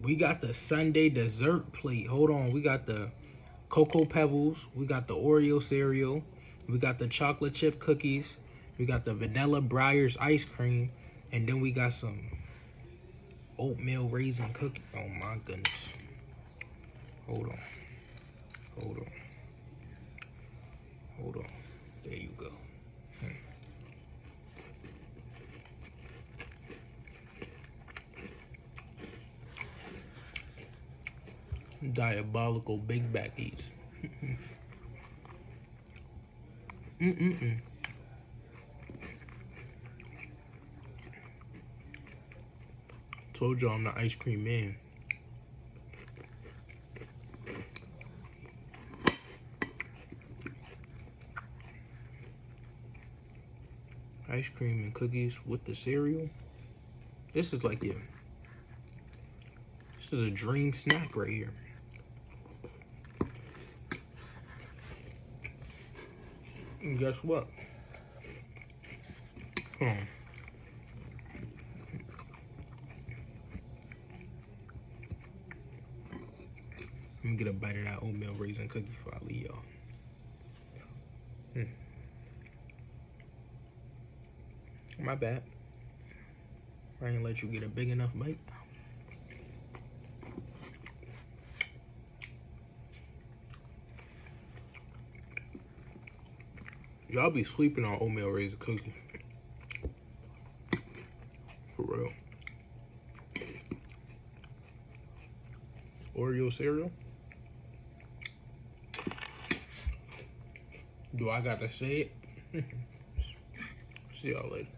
We got the Sunday dessert plate. Hold on. We got the Cocoa Pebbles. We got the Oreo cereal. We got the chocolate chip cookies. We got the vanilla Breyers ice cream. And then we got some oatmeal raisin cookie. Oh my goodness. Hold on. Hold on. Hold on. There you go. Diabolical big backies. Told y'all I'm the ice cream man. Ice cream and cookies with the cereal. This is like, yeah. This is a dream snack right here. And guess what? Let me get a bite of that oatmeal raisin cookie before I leave y'all. My bad. I ain't let you get a big enough bite. Y'all be sleeping on oatmeal raisin cookie. For real. Oreo cereal? Do I got to say it? See y'all later.